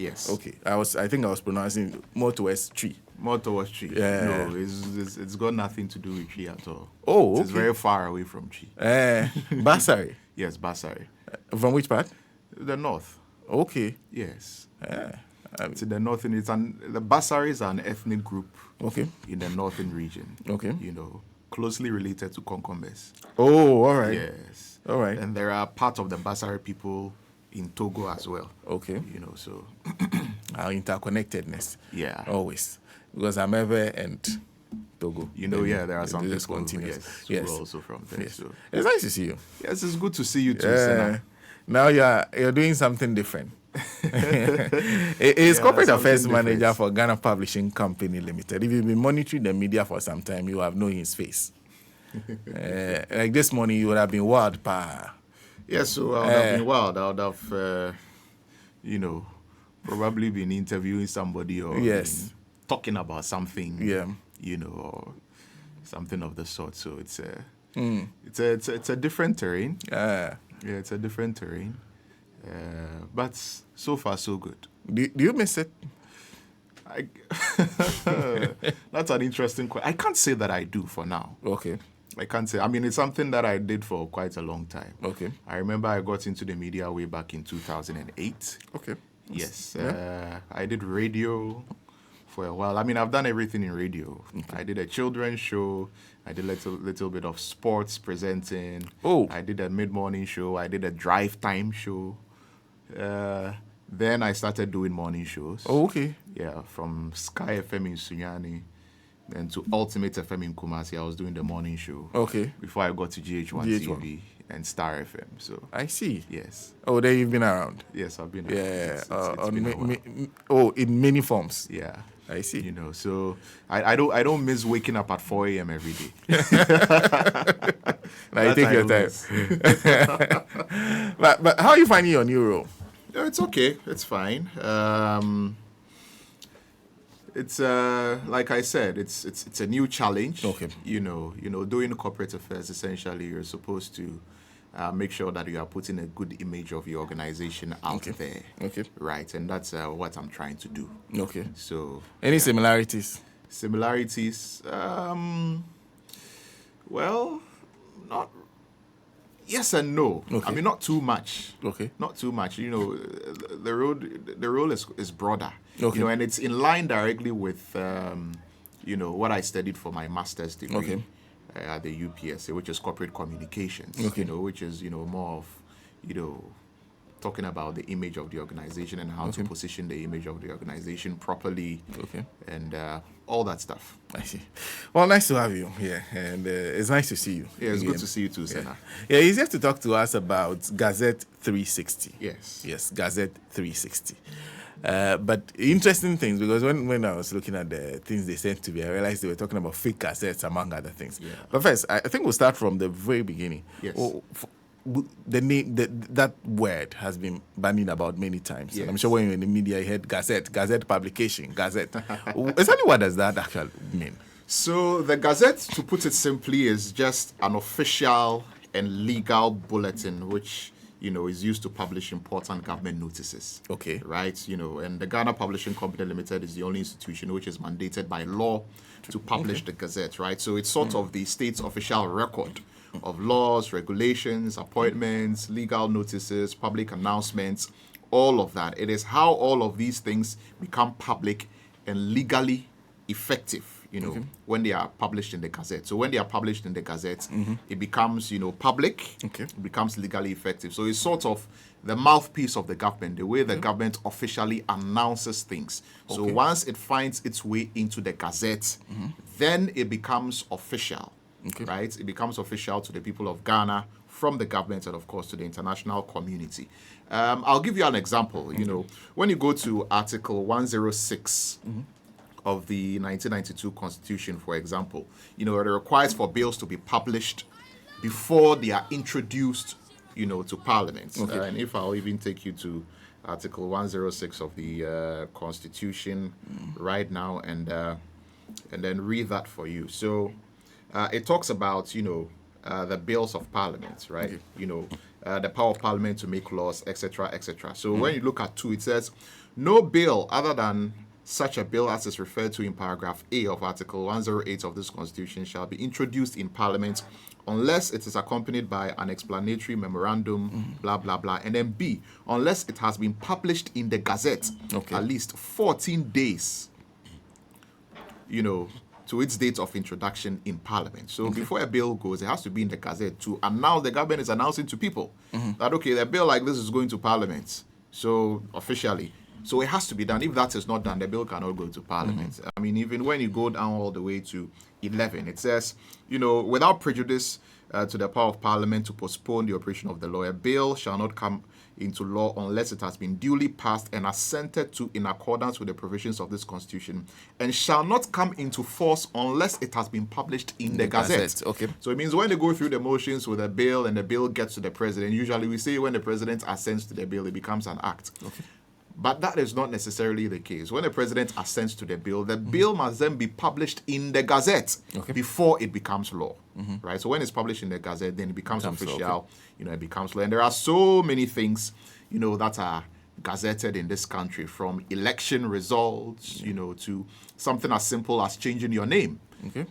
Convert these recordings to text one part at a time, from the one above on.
Yes. Okay. I think I was pronouncing more towards tree. More towards tree. Yeah. No, it's got nothing to do with tree at all. Oh, okay. It's very far away from tree. Basari. Yes, Basari. From which part? The north. Okay. Yes. It's in the northern. The Basaris are an ethnic group. Okay. In the northern region. Okay. Closely related to Konkombes. Oh, all right. Yes. All right. And there are part of the Basari people in Togo as well. Okay. So. Our interconnectedness. Yeah. Always. Because I'm ever and Togo. There are some people continuous. who are also from there. Yes. So. It's nice to see you. Yes, it's good to see you too, Sena. Now you're doing something different. He's corporate affairs manager for Ghana Publishing Company Limited. If you've been monitoring the media for some time, you have known his face. Like this morning, you would have been wild, pa. Yes, so I would have been wild. I would have, probably been interviewing somebody or talking about something, or something of the sort. So it's a different terrain. Yeah, it's a different terrain. But so far, so good. Do you miss it? That's an interesting question. I can't say that I do for now. Okay. I can't say. I mean, it's something that I did for quite a long time. Okay. I remember I got into the media way back in 2008. Okay. Yes. I did radio for a while. I mean, I've done everything in radio. Okay. I did a children's show. I did a little bit of sports presenting. Oh. I did a mid-morning show. I did a drive time show. Then I started doing morning shows. Oh, okay. Yeah, from Sky FM in Sunyani then to Ultimate FM in Kumasi. I was doing the morning show. Okay. Before I got to GH1 TV and Star FM. So I see. Yes. Oh, there you've been around. Yes, I've been around. Yeah. In many forms. Yeah. I see. So I don't miss waking up at 4 a.m. every day. Now you take your time. But how are you finding your new role? It's okay. It's fine. It's like I said, it's a new challenge. Okay. Doing corporate affairs, essentially, you're supposed to make sure that you are putting a good image of your organization out there. Okay. Right, and that's what I'm trying to do. Okay. So. Any similarities? Similarities? Well, not. Yes and no. Okay. I mean, not too much. Okay. Not too much. The role is broader. Okay. And it's in line directly with what I studied for my master's degree. Okay. At the UPSA, which is corporate communications. Okay. Which is more of talking about the image of the organization and how to position the image of the organization properly. Okay. And all that stuff. I see. Well, nice to have you here, and it's nice to see you. Yeah, it's good to see you too, Sena. Yeah, he's here to talk to us about Gazette 360. Yes. Yes, Gazette 360. But interesting things, because when I was looking at the things they sent to me, I realized they were talking about fake cassettes, among other things. Yeah. But first, I think we'll start from the very beginning. Yes. The name, that word has been bandied about many times. Yes. And I'm sure when you're in the media, you heard gazette publication, gazette. Exactly what does that actually mean? So the gazette, to put it simply, is just an official and legal bulletin which is used to publish important government notices. Okay. Right? And the Ghana Publishing Company Limited is the only institution which is mandated by law to publish the gazette, right? So it's sort of the state's official record of laws, regulations, appointments, legal notices, public announcements, all of that. It is how all of these things become public and legally effective, when they are published in the Gazette. So when they are published in the Gazette, it becomes, public, it becomes legally effective. So it's sort of the mouthpiece of the government, the way the government officially announces things. So once it finds its way into the Gazette, then it becomes official, right? It becomes official to the people of Ghana, from the government, and of course to the international community. I'll give you an example. When you go to Article 106, of the 1992 Constitution, for example, it requires for bills to be published before they are introduced, to Parliament. And if I'll even take you to Article 106 of the Constitution right now, and then read that for you. So it talks about, the bills of Parliament, right? The power of Parliament to make laws, etc., etc. So when you look at 2, it says, No bill other than such a bill as is referred to in paragraph A of Article 108 of this Constitution shall be introduced in Parliament unless it is accompanied by an explanatory memorandum, blah, blah, blah. And then B, unless it has been published in the Gazette at least 14 days, to its date of introduction in Parliament. So before a bill goes, it has to be in the Gazette to announce, the government is announcing to people that, okay, the bill like this is going to Parliament. So officially. So it has to be done. If that is not done, the bill cannot go to Parliament. I mean, even when you go down all the way to 11, it says, without prejudice to the power of Parliament to postpone the operation of the law, a bill shall not come into law unless it has been duly passed and assented to in accordance with the provisions of this Constitution, and shall not come into force unless it has been published in the Gazette. Okay. So it means when they go through the motions with a bill and the bill gets to the president, usually we say when the president assents to the bill, it becomes an act. Okay. But that is not necessarily the case. When the president assents to the bill must then be published in the Gazette before it becomes law, right? So when it's published in the Gazette, then it becomes official, it becomes law. And there are so many things, that are gazetted in this country, from election results, to something as simple as changing your name. Okay.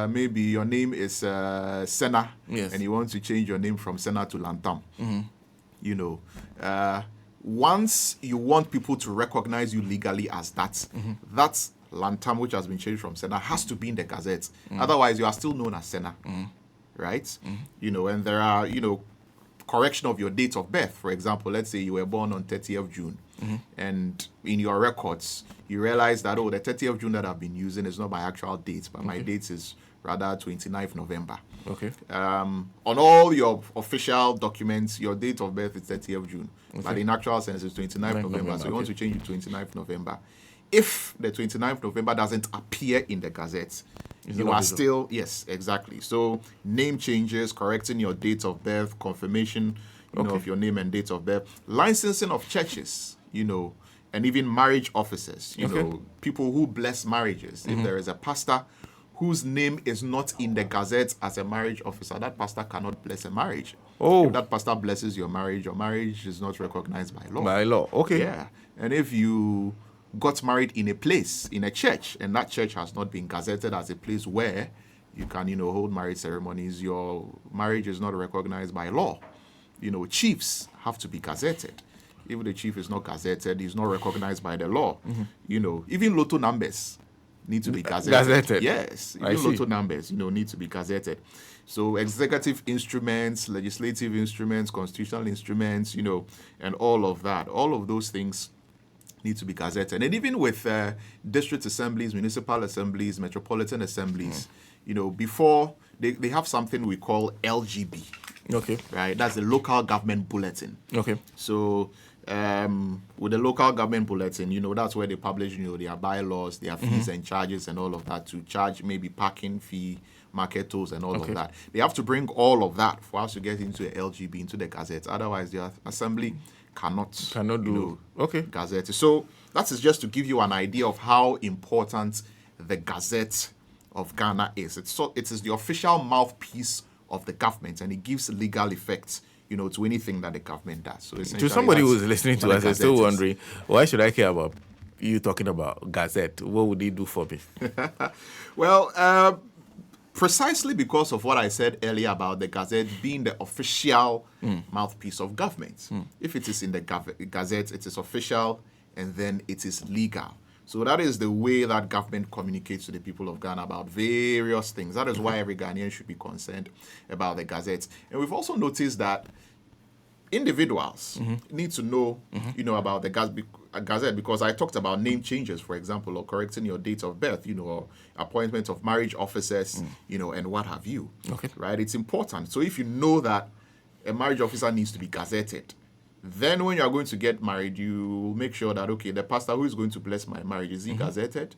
Maybe your name is Sena, and you want to change your name from Sena to LANTAM. Once you want people to recognize you legally as that, that's LANTAM, which has been changed from Sena, has to be in the Gazette. Otherwise, you are still known as Sena, right? And there are, correction of your date of birth. For example, let's say you were born on 30th June, and in your records, you realize that, the 30th June that I've been using is not my actual date, but my date is rather 29th November. Okay. On all your official documents, your date of birth is 30th June. Okay. But in actual sense, it's 29th November. So you want to change it to 29th November. If the 29th November doesn't appear in the Gazette, you are still, yes, exactly. So name changes, correcting your date of birth, confirmation, of your name and date of birth, licensing of churches, and even marriage officers, people who bless marriages. If there is a pastor whose name is not in the Gazette as a marriage officer, that pastor cannot bless a marriage. If that pastor blesses your marriage is not recognized by law. By law, okay. Yeah. And if you got married in a place, in a church, and that church has not been gazetted as a place where you can, hold marriage ceremonies, your marriage is not recognized by law. Chiefs have to be gazetted. If the chief is not gazetted, he's not recognized by the law. Even lotto numbers need to be gazetted. Yes, even lotto numbers, need to be gazetted. So executive instruments, legislative instruments, constitutional instruments, and all of that, all of those things need to be gazetted. And even with district assemblies, municipal assemblies, metropolitan assemblies, before they have something we call LGB. Okay. Right? That's the local government bulletin. Okay. So with the local government bulletin, that's where they publish, their bylaws, their fees and charges and all of that, to charge maybe parking fee, market tolls and all of that. They have to bring all of that for us to get into the LGB, into the Gazette. Otherwise, the assembly cannot do Gazette. So that is just to give you an idea of how important the Gazette of Ghana is. It is the official mouthpiece of the government, and it gives legal effect, to anything that the government does. So to somebody who is listening to us and still wondering, why should I care about you talking about Gazette? What would it do for me? Well, precisely because of what I said earlier about the Gazette being the official mouthpiece of government. If it is in the Gazette, it is official, and then it is legal. So that is the way that government communicates to the people of Ghana about various things. That is why every Ghanaian should be concerned about the Gazette. And we've also noticed that individuals need to know, about the Gazette, because I talked about name changes, for example, or correcting your date of birth, or appointment of marriage officers, and what have you. Okay. Right? It's important. So if you know that a marriage officer needs to be gazetted, then when you are going to get married, you make sure that, okay, the pastor who is going to bless my marriage, is he gazetted?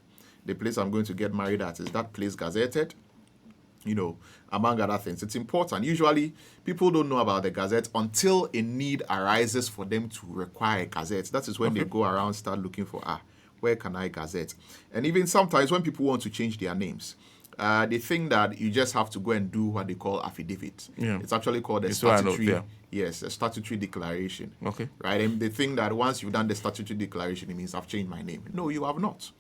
The place I'm going to get married at, is that place gazetted? Among other things. It's important. Usually, people don't know about the Gazette until a need arises for them to require a Gazette. That is when they go around, start looking for, where can I gazette? And even sometimes when people want to change their names, They think that you just have to go and do what they call affidavit. Yeah. It's actually called a It's what I know, statutory. yeah. Yes, a statutory declaration. Okay. Right, and they think that once you've done the statutory declaration, it means I've changed my name. No, you have not.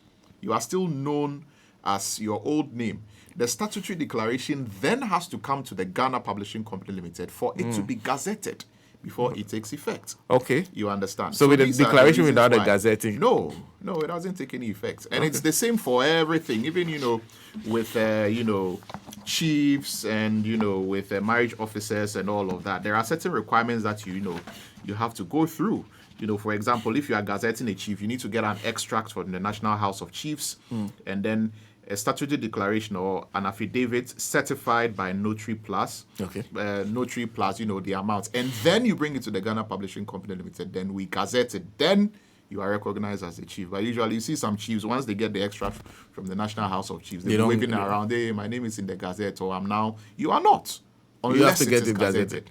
You are still known as your old name. The statutory declaration then has to come to the Ghana Publishing Company Limited for it to be gazetted before it takes effect. Okay. You understand? So with the these are declaration reasons without the why- gazetting? No, it doesn't take any effect. And it's the same for everything. Even, with, chiefs and, with marriage officers and all of that. There are certain requirements that, you have to go through. For example, if you are gazetting a chief, you need to get an extract from the National House of Chiefs and then a statutory declaration or an affidavit certified by Notary Plus. Okay. Notary Plus, the amount. And then you bring it to the Ghana Publishing Company Limited. Then we gazette it. Then you are recognized as a chief. But usually you see some chiefs, once they get the extract from the National House of Chiefs, they're waving around, hey, my name is in the Gazette, or I'm now. You are not. Unless You have to get it is it gazetted.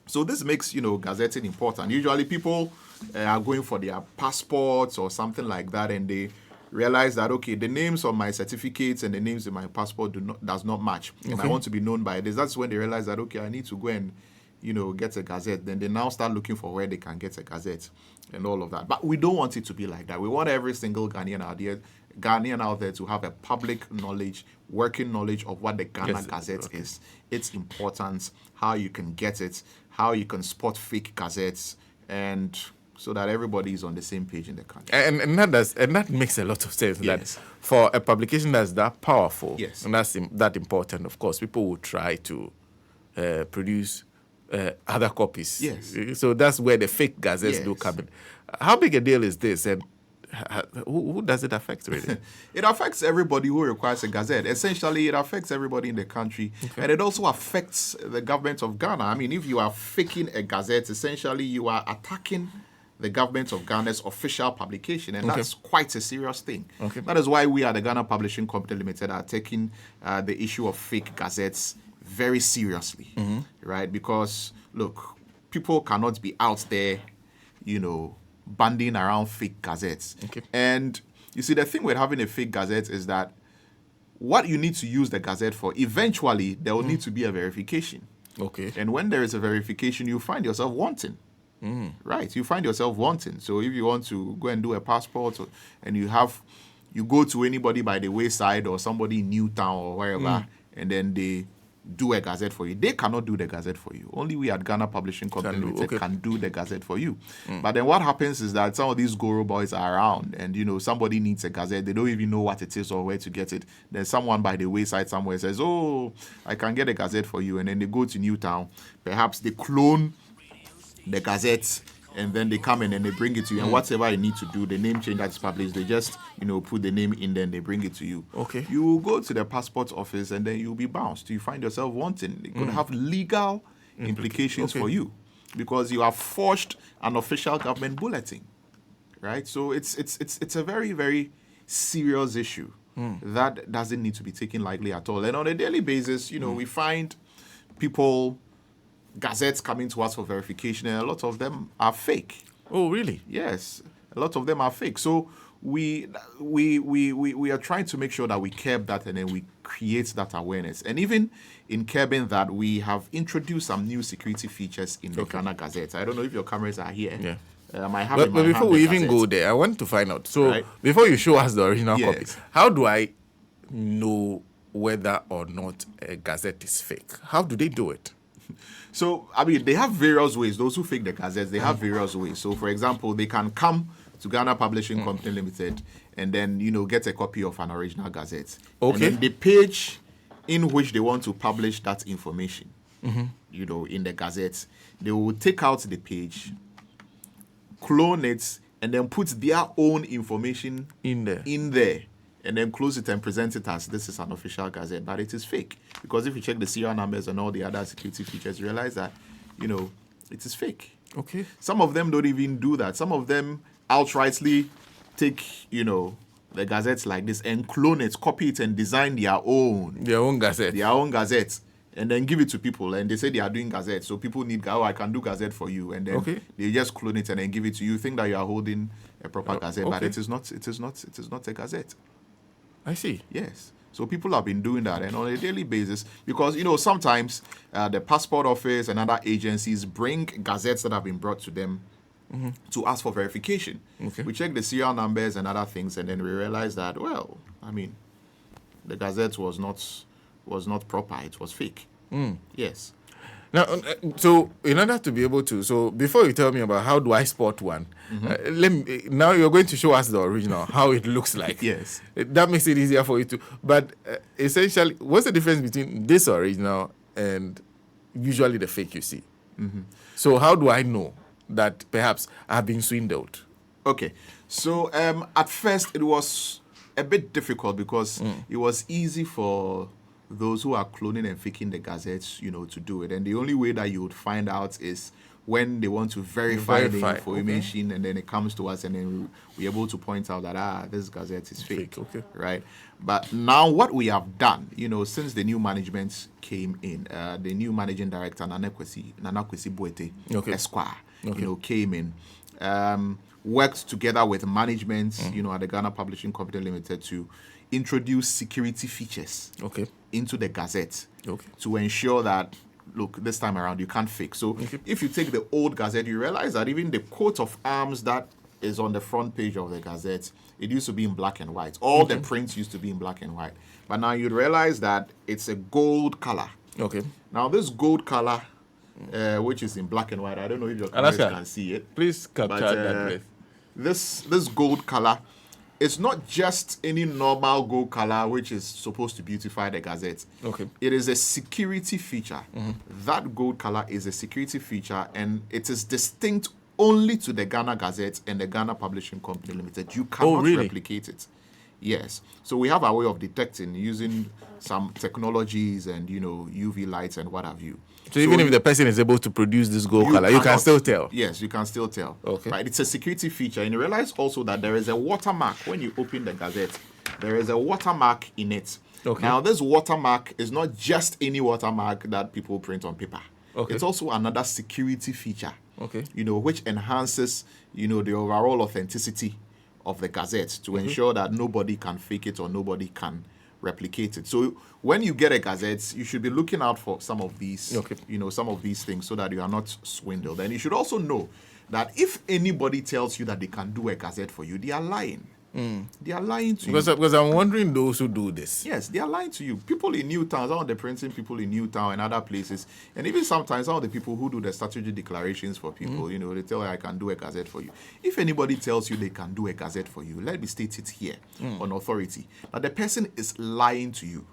So this makes, gazetting important. Usually people are going for their passports or something like that, and they realize that, okay, the names on my certificates and the names in my passport does not match. And I want to be known by this. That's when they realize that, okay, I need to go and, get a gazette. Then they now start looking for where they can get a gazette and all of that. But we don't want it to be like that. We want every single Ghanaian out there to have a public knowledge, working knowledge of what the Ghana Gazette is, its importance, how you can get it, how you can spot fake gazettes, and so that everybody is on the same page in the country. And that makes a lot of sense. Yes. That for a publication that's that powerful, Yes. and that's that important, of course, people will try to produce other copies. Yes. So that's where the fake gazettes do Yes. come in. How big a deal is this, and who does it affect, really? It affects everybody who requires a gazette. Essentially, it affects everybody in the country. And it also affects the government of Ghana. I mean, if you are faking a gazette, essentially you are attacking the government of Ghana's official publication. And that's quite a serious thing. That is why we at the Ghana Publishing Company Limited are taking the issue of fake gazettes very seriously. Right? Because, look, people cannot be out there, banding around fake gazettes. And you see, the thing with having a fake gazette is that what you need to use the gazette for, eventually there will need to be a verification. And when there is a verification, you find yourself wanting. Right, you find yourself wanting. So if you want to go and do a passport, and you go to anybody by the wayside or somebody in Newtown or wherever, and then they do a gazette for you. They cannot do the gazette for you. Only we at Ghana Publishing Company Limited can do the gazette for you. But then what happens is that some of these Goro boys are around and, somebody needs a gazette. They don't even know what it is or where to get it. Then someone by the wayside somewhere says, oh, I can get a gazette for you. And then they go to Newtown. Perhaps they clone the gazette and then they come in and they bring it to you. And whatever you need to do, the name change that's published, they just, put the name in there and they bring it to you. You will go to the passport office and then you'll be bounced. You find yourself wanting. It could have legal implications for you because you have forged an official government bulletin, right? So it's a very, very serious issue that doesn't need to be taken lightly at all. And on a daily basis, we find people, gazettes coming to us for verification, and a lot of them are fake. Oh, really? Yes, a lot of them are fake. So we are trying to make sure that we curb that and then we create that awareness. And even in curbing that, we have introduced some new security features in the Ghana Gazette. I don't know if your cameras are here. Yeah. I have But in my before hand we the even Gazette. go there, I want to find out. So Right. before you show us the original Yes. copy, how do I know whether or not a gazette is fake? How do they do it? So, I mean, they have various ways. Those who fake the gazettes, they have various ways. So, for example, they can come to Ghana Publishing Company Limited and then, get a copy of an original gazette. And then the page in which they want to publish that information, in the gazette, they will take out the page, clone it, and then put their own information In there. and then close it and present it as this is an official gazette, but it is fake. Because if you check the serial numbers and all the other security features, you realize that, it is fake. Some of them don't even do that. Some of them outrightly take, the gazettes like this and clone it, copy it, and design their own gazette, and then give it to people. And they say they are doing gazette, so people need, I can do gazette for you, and then they just clone it and then give it to you. Think that you are holding a proper gazette, but it is not a gazette. I see. Yes. So people have been doing that, and on a daily basis, because sometimes the passport office and other agencies bring gazettes that have been brought to them to ask for verification. Okay. We check the serial numbers and other things, and then we realize that the gazette was not proper; it was fake. Yes. Now, so in order to be able to, so before you tell me about how do I spot one, now you're going to show us the original, how it looks like. Yes. That makes it easier for you to. But essentially, what's the difference between this original and usually the fake you see? So how do I know that perhaps I've been swindled? Okay. So at first it was a bit difficult because it was easy for those who are cloning and faking the gazettes, to do it. And the only way that you would find out is when they want to verify the information, and then it comes to us, and then we're able to point out that, this gazette is fake. Okay. Right? But now what we have done, since the new management came in, the new managing director, Nanakwesi Boete, Esquire, came in, worked together with management, at the Ghana Publishing Company Limited to introduce security features into the gazette to ensure that, look, this time around you can't fake. So if you take the old gazette, you realize that even the coat of arms that is on the front page of the gazette, it used to be in black and white. All the prints used to be in black and white. But now you'd realize that it's a gold color. Now this gold color, which is in black and white, I don't know if your cameras can see it. Please capture that, please. This gold color, it's not just any normal gold color which is supposed to beautify the gazette. It is a security feature. That gold color is a security feature, and it is distinct only to the Ghana Gazette and the Ghana Publishing Company Limited. You cannot replicate it. Yes. So we have a way of detecting using some technologies and, UV lights and what have you. So even if the person is able to produce this gold color, you can still tell? Yes, you can still tell. Right? It's a security feature. And you realize also that there is a watermark when you open the gazette. There is a watermark in it. Now, this watermark is not just any watermark that people print on paper. It's also another security feature, which enhances, the overall authenticity of the gazette to ensure that nobody can fake it or nobody can replicate it. So when you get a gazette, you should be looking out for some of these, some of these things so that you are not swindled. And you should also know that if anybody tells you that they can do a gazette for you, they are lying. They are lying to you. Because I'm wondering those who do this. Yes, they are lying to you. People in Newtown, some of the printing people in Newtown and other places, and even sometimes some of the people who do the statutory declarations for people, they tell you, I can do a gazette for you. If anybody tells you they can do a gazette for you, let me state it here on authority, that the person is lying to you.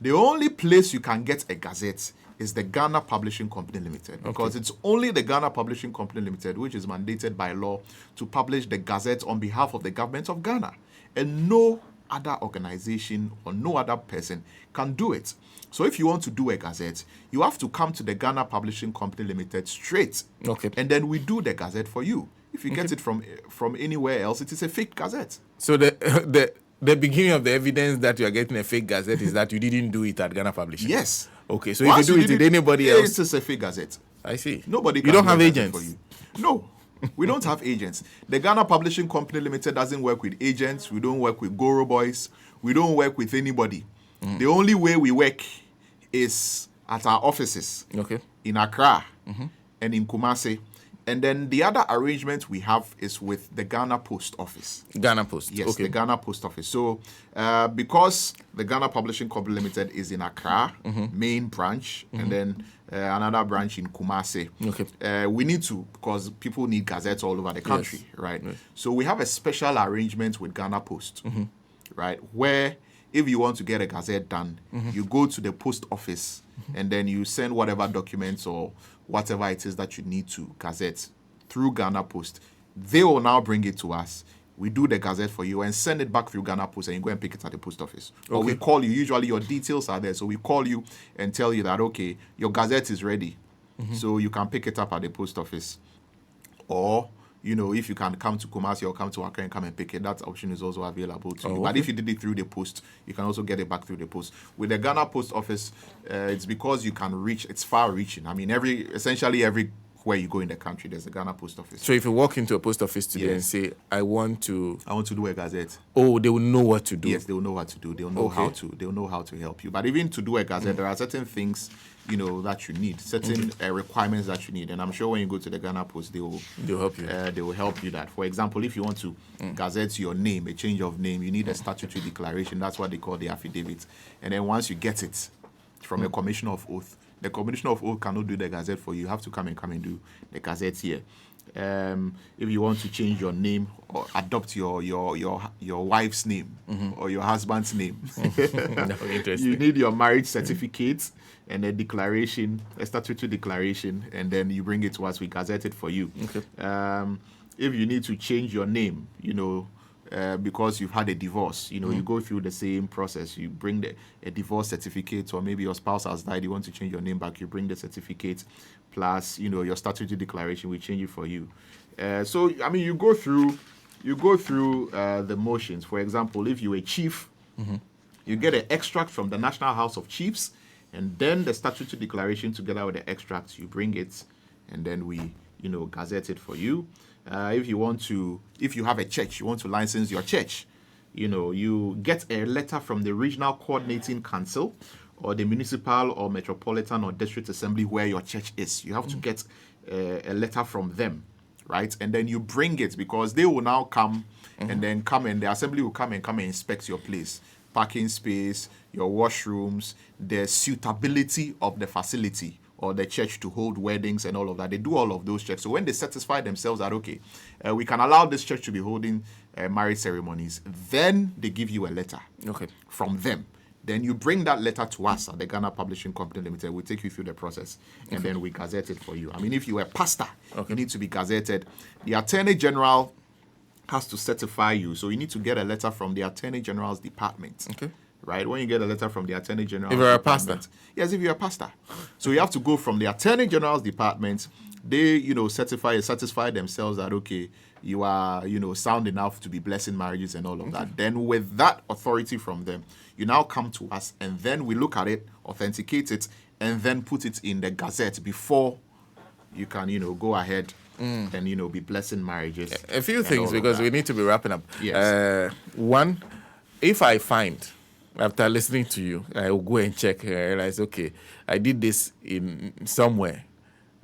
The only place you can get a gazette is the Ghana Publishing Company Limited, because it's only the Ghana Publishing Company Limited which is mandated by law to publish the gazette on behalf of the government of Ghana, and no other organization or no other person can do it. So if you want to do a gazette, you have to come to the Ghana Publishing Company Limited straight, and then we do the gazette for you. If you get it from anywhere else, it is a fake gazette. So the beginning of the evidence that you are getting a fake gazette is that you didn't do it at Ghana Publishing. Yes. Okay, so if you do it with anybody else, it's a fake gazette. I see. Nobody. You don't have agents for you. No, we don't have agents. The Ghana Publishing Company Limited doesn't work with agents. We don't work with Goro Boys. We don't work with anybody. The only way we work is at our offices in Accra and in Kumasi. And then the other arrangement we have is with the Ghana Post Office. Ghana Post. Yes, the Ghana Post Office. So because the Ghana Publishing Company Limited is in Accra, main branch, and then another branch in Kumasi, we need to, because people need gazettes all over the country, right? Yes. So we have a special arrangement with Ghana Post, right, where if you want to get a gazette done, you go to the post office and then you send whatever documents or whatever it is that you need to gazette through Ghana Post. They will now bring it to us. We do the gazette for you and send it back through Ghana Post, and you go and pick it at the post office. Or we call you. Usually your details are there. So we call you and tell you that, okay, your gazette is ready. So you can pick it up at the post office. Or, if you can come to Kumasi or come to Accra and come and pick it, that option is also available to you. But if you did it through the post, you can also get it back through the post. With the Ghana Post Office, it's because you can reach, it's far reaching. I mean, essentially every where you go in the country. There's a Ghana Post Office. So if you walk into a post office today and Yes. say, I want to do a gazette. Oh, they will know what to do. Yes, they will know what to do. They'll know how to. They'll know how to help you. But even to do a gazette, there are certain things, that you need, certain requirements that you need. And I'm sure when you go to the Ghana Post, they'll help you. They will help you that. For example, if you want to gazette your name, a change of name, you need a statutory declaration. That's what they call the affidavit. And then once you get it from a commissioner of oath, the commissioner of oath cannot do the gazette for you. You have to come and do the gazette here. If you want to change your name or adopt your wife's name or your husband's name, you need your marriage certificate and a declaration, a statutory declaration, and then you bring it to us. We gazette it for you. Okay. If you need to change your name, because you've had a divorce, you go through the same process. You bring a divorce certificate, or maybe your spouse has died, you want to change your name back, you bring the certificate plus, your statutory declaration, we change it for you. So, you go through the motions. For example, if you're a chief, you get an extract from the National House of Chiefs, and then the statutory declaration together with the extracts, you bring it, and then we, gazette it for you. If you have a church, you want to license your church, you get a letter from the Regional Coordinating Council or the Municipal or Metropolitan or District Assembly where your church is. You have to get a letter from them, right? And then you bring it, because they will now come and the assembly will come and inspect your place, parking space, your washrooms, the suitability of the facility or the church to hold weddings and all of that. They do all of those checks. So when they satisfy themselves that, okay, we can allow this church to be holding marriage ceremonies, then they give you a letter from them. Then you bring that letter to us at the Ghana Publishing Company Limited. We'll take you through the process, and then we gazette it for you. If you're a pastor, you need to be gazetted. The Attorney General has to certify you. So you need to get a letter from the Attorney General's department. Okay. Right? When you get a letter from the Attorney General's If you're a department. pastor? Yes, if you're a pastor. So you have to go from the Attorney General's department. They, satisfy themselves that, okay, you are, sound enough to be blessing marriages and all of that. Then with that authority from them, you now come to us, and then we look at it, authenticate it, and then put it in the Gazette before you can, go ahead and, be blessing marriages. A few things, because we need to be wrapping up. Yes. One, if I find, after listening to you, I will go and check and realize, okay, I did this in somewhere,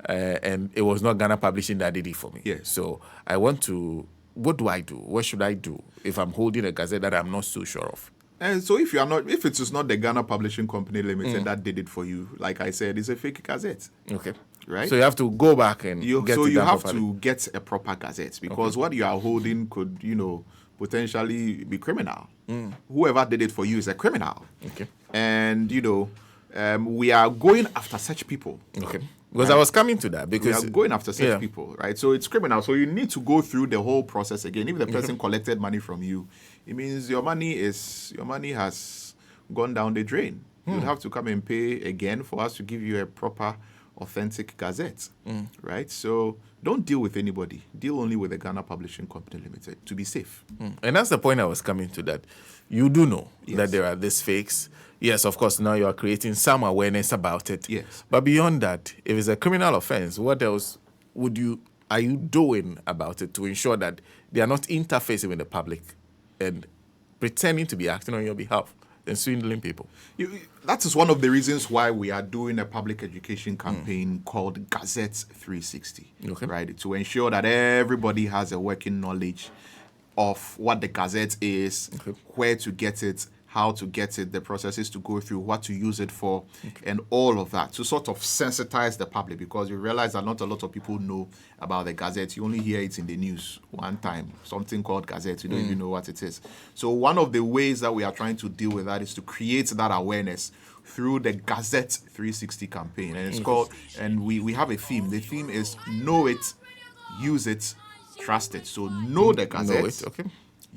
and it was not Ghana Publishing that did it for me. Yes. So I want to, what do I do? What should I do if I'm holding a gazette that I'm not so sure of? And so if it is not the Ghana Publishing Company Limited that did it for you, like I said, it's a fake gazette. Okay. Right? So you have to go back and you get have to get a proper gazette, because what you are holding could, potentially be criminal. Whoever did it for you is a criminal. Okay. And, we are going after such people. Okay. Because I was coming to that, because we are going after such people, right? So it's criminal. So you need to go through the whole process again. If the person collected money from you, it means your money has gone down the drain. You'd have to come and pay again for us to give you a proper, authentic gazette, right? So don't deal with anybody. Deal only with the Ghana Publishing Company Limited to be safe. And that's the point I was coming to, that you do know that there are these fakes. Yes, of course, now you are creating some awareness about it. Yes. But beyond that, if it's a criminal offense, what else are you doing about it to ensure that they are not interfacing with the public and pretending to be acting on your behalf and swindling people? That is one of the reasons why we are doing a public education campaign called Gazette 360, right? To ensure that everybody has a working knowledge of what the Gazette is, where to get it, how to get it, the processes to go through, what to use it for, and all of that, to sort of sensitize the public, because you realize that not a lot of people know about the Gazette. You only hear it in the news one time, something called Gazette. You don't even know what it is. So one of the ways that we are trying to deal with that is to create that awareness through the Gazette 360 campaign. And it's called, and we have a theme. The theme is know it, use it, trust it. So know the Gazette. Know it, okay.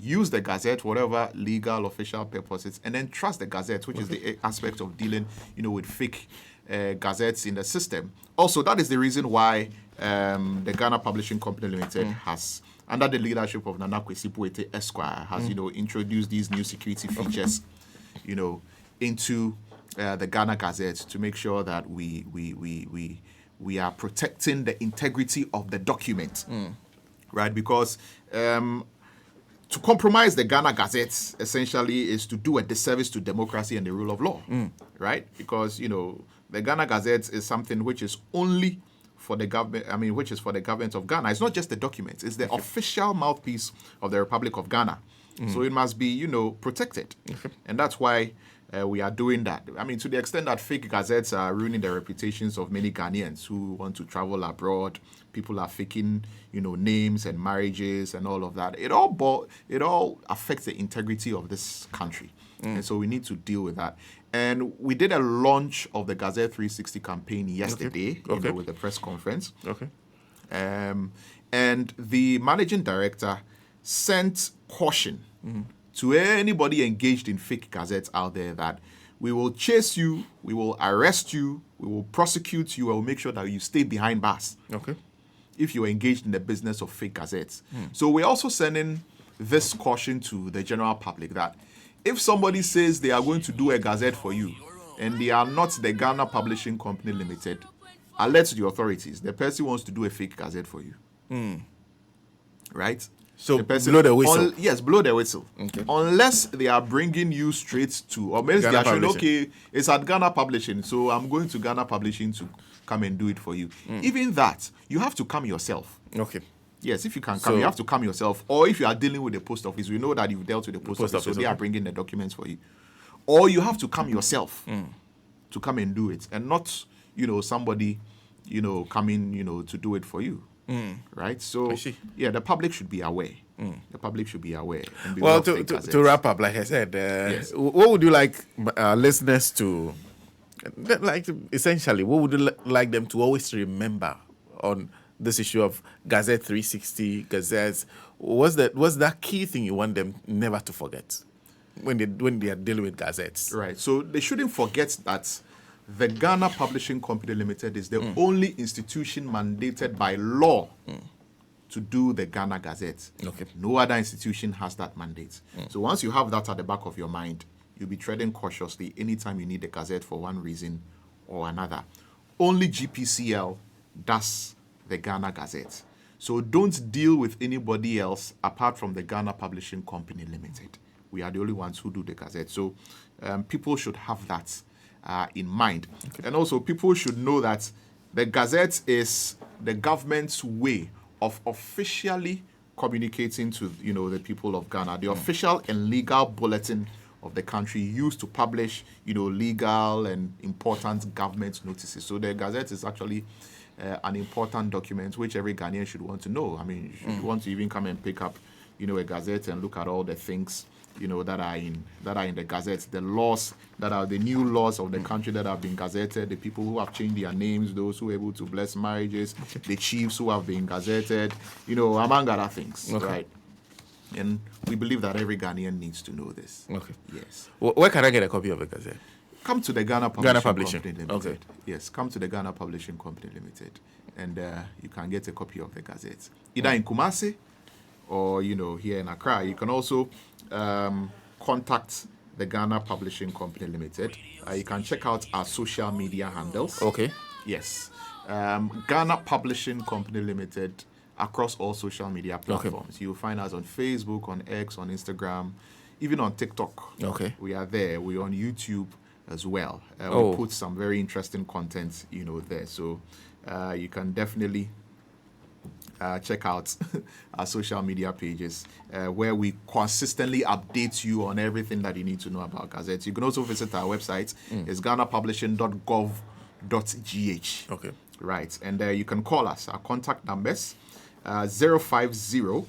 Use the Gazette, whatever legal, official purposes, and then trust the Gazette, which is the aspect of dealing, with fake gazettes in the system. Also, that is the reason why the Ghana Publishing Company Limited has, under the leadership of Nana Kwesi Puete Esquire, has, introduced these new security features, into the Ghana Gazette to make sure that we we are protecting the integrity of the document, right? Because to compromise the Ghana Gazette essentially is to do a disservice to democracy and the rule of law, right? Because, the Ghana Gazette is something which is only for the government, which is for the government of Ghana. It's not just the document, it's the official mouthpiece of the Republic of Ghana. So it must be, protected. And that's why we are doing that. To the extent that fake gazettes are ruining the reputations of many Ghanaians who want to travel abroad. People are faking, names and marriages and all of that. It all affects the integrity of this country. And so we need to deal with that. And we did a launch of the Gazette 360 campaign yesterday with the press conference. And the managing director sent caution to anybody engaged in fake gazettes out there that we will chase you, we will arrest you, we will prosecute you, and we'll make sure that you stay behind bars. If you're engaged in the business of fake gazettes. So we're also sending this caution to the general public that if somebody says they are going to do a gazette for you and they are not the Ghana Publishing Company Limited, alert the authorities. The person wants to do a fake gazette for you. Right? So blow the whistle. Yes, blow the whistle. Unless they are bringing you straight to, or maybe they are showing, okay, it's at Ghana Publishing, so I'm going to Ghana Publishing to come and do it for you. Even that, you have to come yourself. Yes, if you can come, you have to come yourself. Or if you are dealing with the post office, we know that you've dealt with the post office, so they are bringing the documents for you. Or you have to come yourself to come and do it, and not, somebody, coming, to do it for you. Right? So, the public should be aware. The public should be aware. Well, to wrap up, like I said, what would you like listeners to, essentially, what would you like them to always remember on this issue of Gazette 360, Gazettes? What's that key thing you want them never to forget when they are dealing with gazettes? Right. So they shouldn't forget that the Ghana Publishing Company Limited is the only institution mandated by law to do the Ghana Gazette. No other institution has that mandate. So once you have that at the back of your mind, you'll be treading cautiously anytime you need the Gazette for one reason or another. Only GPCL does the Ghana Gazette. So don't deal with anybody else apart from the Ghana Publishing Company Limited. We are the only ones who do the Gazette. So people should have that in mind. And also people should know that the Gazette is the government's way of officially communicating to the people of Ghana, the official and legal bulletin of the country used to publish legal and important government notices. So the Gazette is actually an important document which every Ghanaian should want to know. You want to even come and pick up a Gazette and look at all the things that are in the Gazette, the laws that are the new laws of the country that have been gazetted, the people who have changed their names, those who are able to bless marriages, the chiefs who have been gazetted, among other things, right? And we believe that every Ghanaian needs to know this. Yes. Where can I get a copy of the Gazette? Come to the Ghana Publishing Company Limited. Yes, come to the Ghana Publishing Company Limited, and you can get a copy of the Gazette either in Kumasi or here in Accra. You can also contact the Ghana Publishing Company Limited. You can check out our social media handles. Yes, Ghana Publishing Company Limited across all social media platforms. You'll find us on Facebook, on X, on Instagram, even on TikTok. We are there. We're on YouTube as well. We put some very interesting content, there. So you can definitely check out our social media pages where we consistently update you on everything that you need to know about Gazettes. You can also visit our website. It's ghanapublishing.gov.gh. Right. And you can call us. Our contact numbers 050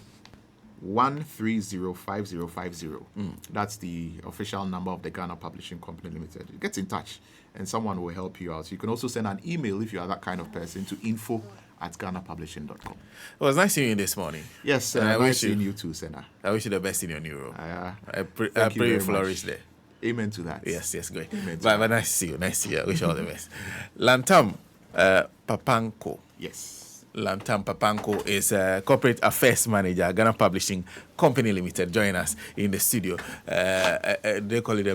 1305050. That's the official number of the Ghana Publishing Company Limited. Get in touch and someone will help you out. You can also send an email if you are that kind of person to info@ghanapublishing.com. It was nice seeing you this morning. Yes, nice seeing you too, Sena. I wish you the best in your new role. I pray you flourish there. Amen to that. Yes, great. But nice to see you. I wish you all the best. LANTAM, PAPANKO. Yes. LANTAM PAPANKO is a corporate affairs manager, Ghana Publishing Company Limited. Join us in the studio. They call it a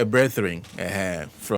brethren from